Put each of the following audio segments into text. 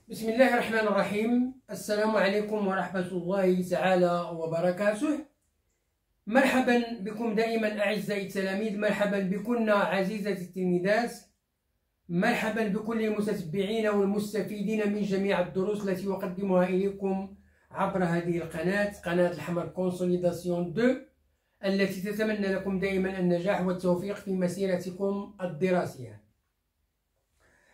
بسم الله الرحمن الرحيم. السلام عليكم ورحمة الله تعالى وبركاته. مرحبا بكم دائما أعزائي التلاميذ، مرحبا بكن عزيزتي التلميذات، مرحبا بكل المتتبعين والمستفيدين من جميع الدروس التي أقدمها إليكم عبر هذه القناة، قناة الحمر كونسوليداسيون 2، التي تتمنى لكم دائما النجاح والتوفيق في مسيرتكم الدراسية.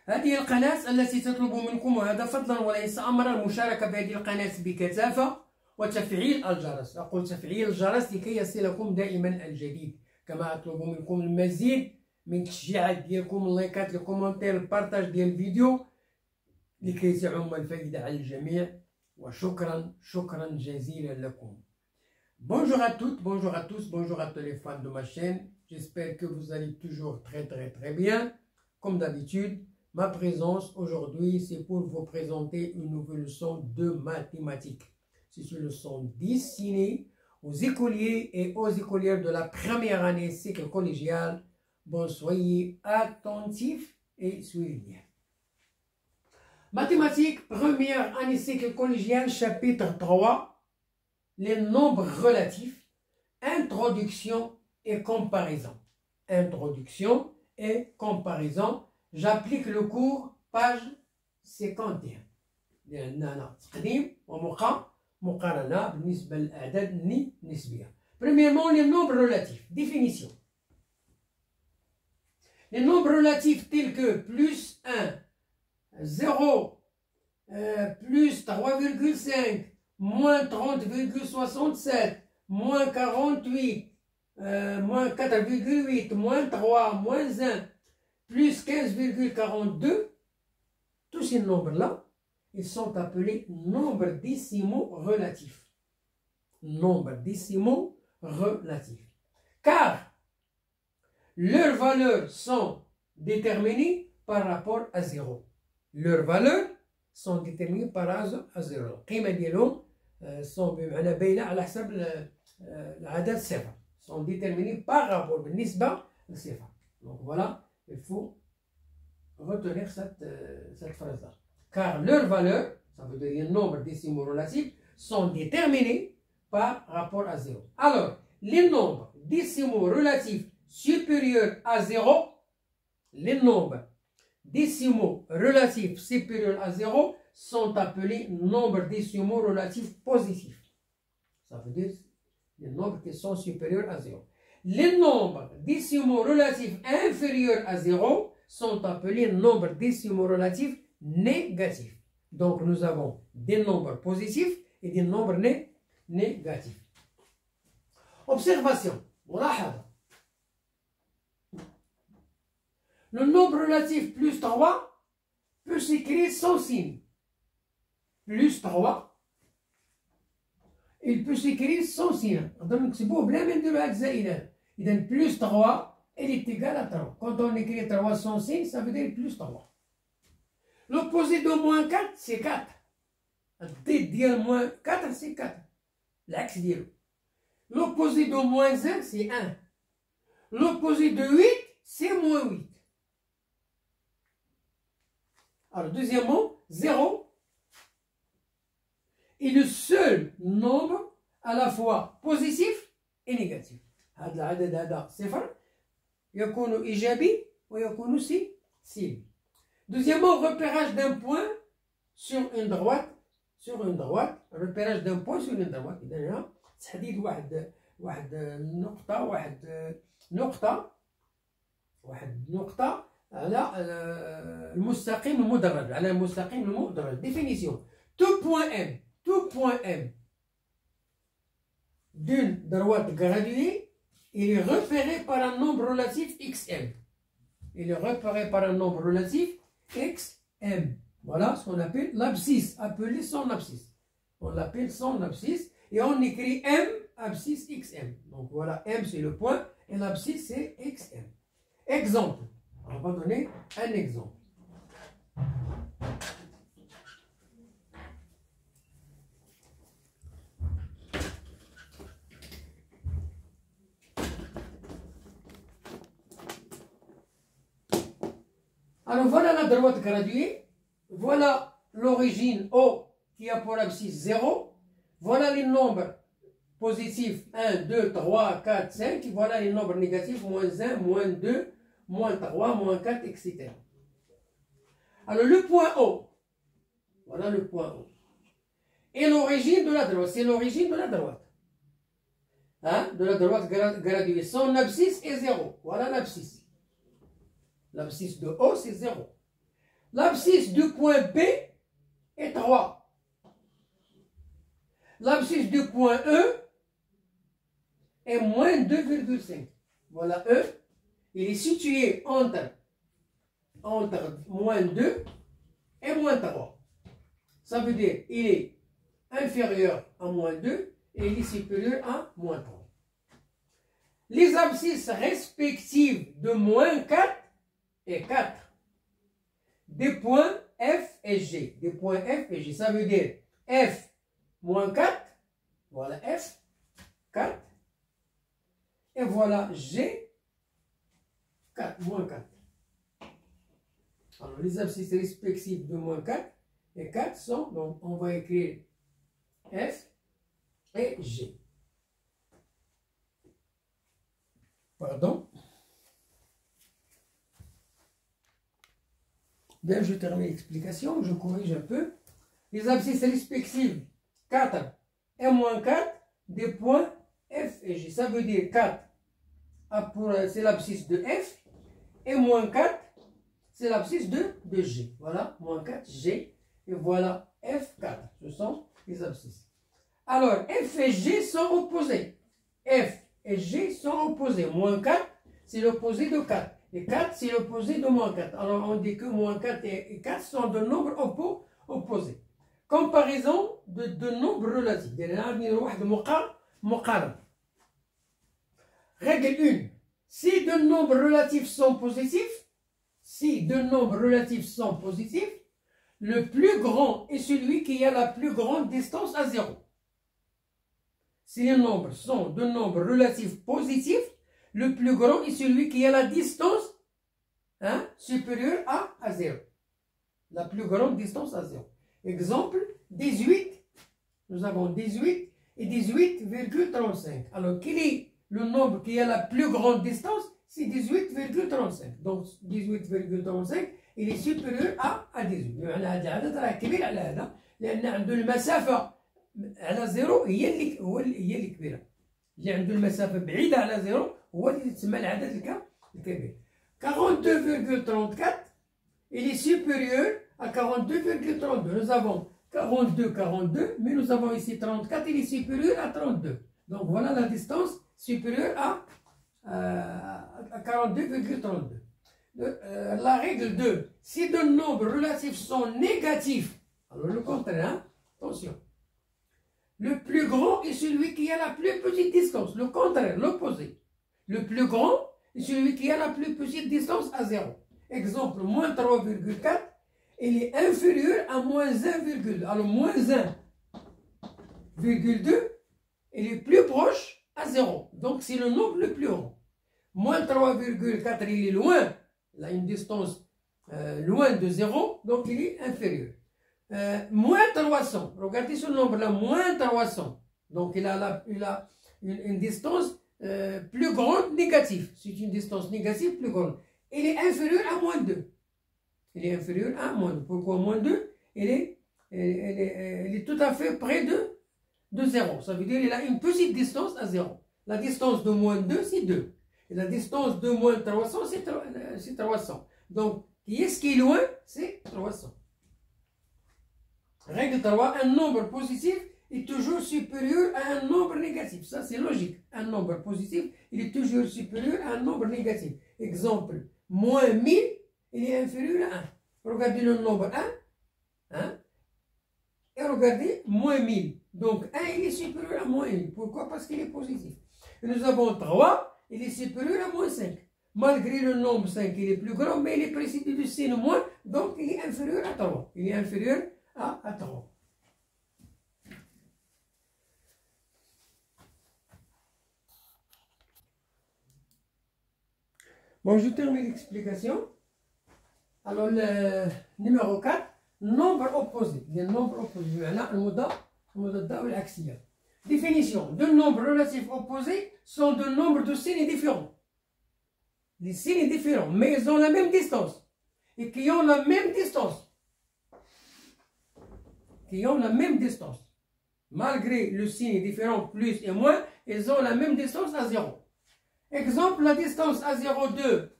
هذه القناة التي تطلب منكم، وهذا فضلا وليس أمرا، المشاركة بهذه القناة بكثافة وتفعيل الجرس. أقول تفعيل الجرس لكي يصلكم دائما الجديد، كما أطلب منكم المزيد من التشجيعات ديالكم، اللايكات، الكومنتير، البارتاج ديال الفيديو لكي تعم الفائدة على الجميع. وشكرا جزيلا لكم. Bonjour à toutes, bonjour à tous, bonjour à tous les fans de ma chaîne. J'espère que vous allez toujours très bien. Comme d'habitude, ma présence aujourd'hui, c'est pour vous présenter une nouvelle leçon de mathématiques. C'est une leçon destinée aux écoliers et aux écolières de la première année cycle collégial. Bon, soyez attentifs et suivez bien. Mathématiques, première année cycle collégial, chapitre 3. Les nombres relatifs, introduction et comparaison. Introduction et comparaison. J'applique le cours, page 51. لأننا تقديم ومقارنة بالنسبة للأعداد النسبية. Premièrement, les nombres relatifs. Définition. Les nombres relatifs tels que plus 1, 0, plus 3,5, moins 30,67, moins 48, moins 4,8, moins 3, moins 1, plus 15,42, tous ces nombres-là, ils sont appelés nombres décimaux relatifs. Nombres décimaux relatifs. Car leurs valeurs sont déterminées par rapport à 0. Leurs valeurs sont déterminées par rapport à 0. القيمة ديالهم sont بمعنى باينة على حسب العدد صفر. Sont déterminées par rapport بالنسبة لصفر. Donc voilà, il faut retenir cette phrase-là. Car leurs valeurs, ça veut dire les nombres décimaux relatifs, sont déterminés par rapport à 0. Alors, les nombres décimaux relatifs supérieurs à 0, les nombres décimaux relatifs supérieurs à 0 sont appelés nombres décimaux relatifs positifs. Ça veut dire les nombres qui sont supérieurs à 0. Les nombres décimaux relatifs inférieurs à 0 sont appelés nombres décimaux relatifs négatifs. Donc nous avons des nombres positifs et des nombres négatifs. Observation. ملاحظة. Le nombre relatif plus 3 peut s'écrire sans signe. Plus 3, il peut s'écrire sans signe. Donc c'est beau, بلا ما نديرو هاد الزائدات. إذا plus 3, elle est égale à 3. Quand on écrit 3 sans signe, ça veut dire plus 3. L'opposé de moins 4, c'est 4. الضد ديال moins 4, c'est 4. العكس ديالو. L'opposé de moins 1, c'est 1. L'opposé de 8, c'est moins 8. Alors, deuxièmement, 0 est le seul nombre à la fois positif et négatif. هذا العدد هذا صفر يكون إيجابي ويكون سلبي. Deuxièmement, repérage d'un point sur une droite. repérage d'un point sur une droite. إذا هنا تحديد واحد نقطة على المستقيم المدرج. Définition. Tout point M d'une droite graduée, il est repéré par un nombre relatif xm. Voilà ce qu'on appelle l'abscisse, appelé son abscisse. On l'appelle son abscisse et on écrit M abscisse xm. Donc voilà, M c'est le point et l'abscisse c'est xm. Exemple. On va donner un exemple. Alors voilà la droite graduée, voilà l'origine O qui a pour abscisse 0. Voilà les nombres positifs 1, 2, 3, 4, 5. Et voilà les nombres négatifs moins 1, moins 2, moins 3, moins 4, etc. Alors le point O, voilà le point O. Et l'origine de la droite, c'est l'origine de la droite. Hein? De la droite graduée. Son abscisse est 0. Voilà l'abscisse. L'abscisse de O, c'est 0. L'abscisse du point B est 3. L'abscisse du point E est moins 2,5. Voilà E. Il est situé entre moins 2 et moins 3. Ça veut dire qu'il est inférieur à moins 2 et il est supérieur à moins 3. Les abscisses respectives de moins 4 et 4 des points F et G. Des points F et G. Ça veut dire F moins 4. Voilà F, 4. Et voilà G, 4, moins 4. Alors les abscisses respectives de moins 4 et 4 sont, donc on va écrire F et G. Pardon. Bien, je termine l'explication, je corrige un peu. Les abscisses respectives 4 et moins 4 des points F et G. Ça veut dire 4, c'est l'abscisse de F, et moins 4, c'est l'abscisse de G. Voilà, moins 4, G, et voilà F4. Ce sont les abscisses. Alors, F et G sont opposés. F et G sont opposés. Moins 4, c'est l'opposé de 4. Et 4, c'est l'opposé de moins 4. Alors, on dit que moins 4 et 4 sont de nombres opposés. Comparaison de nombres relatifs. Règle 1. Si deux nombres relatifs sont positifs, le plus grand est celui qui a la plus grande distance à 0. Si les nombres sont deux nombres relatifs positifs, le plus grand est celui qui a la distance supérieure à 0. La plus grande distance à 0. Exemple, 18. Nous avons 18 et 18,35. Alors, quel est le nombre qui a la plus grande distance? C'est 18,35. Donc, 18,35, il est supérieur à 18. يعني هذا العدد راه كبير على هذا لأن عنده المسافة على زيرو هي اللي كبيرة. اللي عنده المسافة بعيدة على زيرو هو اللي تسمى العدد الكبير. 42,34, il est supérieur à 42,32. Nous avons 42, mais nous avons ici 34, il est supérieur à 32. Donc voilà la distance supérieure à 42,32. La règle 2, si deux nombres relatifs sont négatifs, alors le contraire, attention, le plus grand est celui qui a la plus petite distance, le contraire, l'opposé. Le plus grand est celui qui a la plus petite distance à 0. Exemple, moins 3,4, il est inférieur à moins 1,2. Alors, moins 1,2, il est plus proche à 0. Donc, c'est le nombre le plus grand. Moins 3,4, il est loin. Il a une distance loin de 0, donc il est inférieur. Moins 300, regardez ce nombre-là, moins 300. Donc, il a une distance plus grande négative. C'est une distance négative plus grande. Il est inférieur à moins 2. Il est inférieur à moins 2. Pourquoi moins 2? Il est tout à fait près de 0. Ça veut dire qu'il a une petite distance à 0. La distance de moins 2, c'est 2. Et la distance de moins 300, c'est 300. Donc, qui est-ce qui est loin? C'est 300. Règle 3, un nombre positif est toujours supérieur à un nombre négatif. Ça, c'est logique. Un nombre positif, il est toujours supérieur à un nombre négatif. Exemple, moins 1000, il est inférieur à 1. Regardez le nombre 1. Et regardez, moins 1000. Donc, 1, il est supérieur à moins 1000. Pourquoi? Parce qu'il est positif. Et nous avons 3, il est supérieur à moins 5. Malgré le nombre 5, il est plus grand, mais il est précédé du signe moins, donc il est inférieur à 3. Il est inférieur à 3. Bon, je termine l'explication. Alors, le numéro 4, nombres opposés. Les nombres opposés. Voilà, المضادة والعكسية. Définition. Deux nombres relatifs opposés sont deux nombres de signes différents. Les signes différents, mais ils ont la même distance. Et qui ont la même distance. Qui ont la même distance. Malgré le signe différent, plus et moins, ils ont la même distance à 0. Exemple, la distance à 0,2,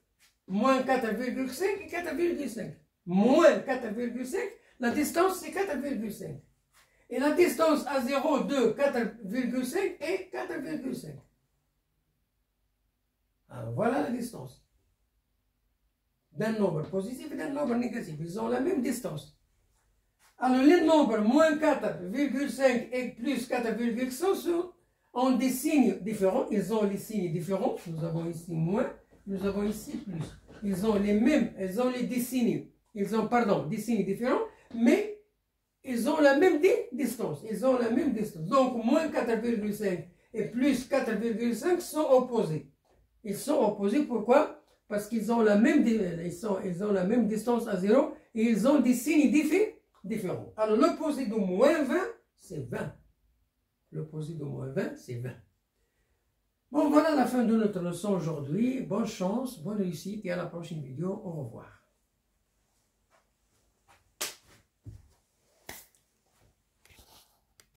moins 4,5 et 4,5. Moins 4,5, la distance c'est 4,5. Et la distance à 0,2, 4,5 et 4,5. Alors voilà la distance d'un nombre positif et d'un nombre négatif. Ils ont la même distance. Alors les nombres moins 4,5 et plus 4,5 ont des signes différents. Ils ont les signes différents. Nous avons ici moins, nous avons ici plus. Ils ont les mêmes, ils ont des signes. Ils ont, des signes différents, mais ils ont la même distance. Ils ont la même distance. Donc, moins 4,5 et plus 4,5 sont opposés. Ils sont opposés, pourquoi? Parce qu'ils ont la même, ils ont la même distance à 0 et ils ont des signes différents. Alors, l'opposé de moins 20, c'est 20. L'opposé de moins 20, c'est 20. Bon, voilà la fin de notre leçon aujourd'hui. Bonne chance, bonne réussite et à la prochaine vidéo. Au revoir.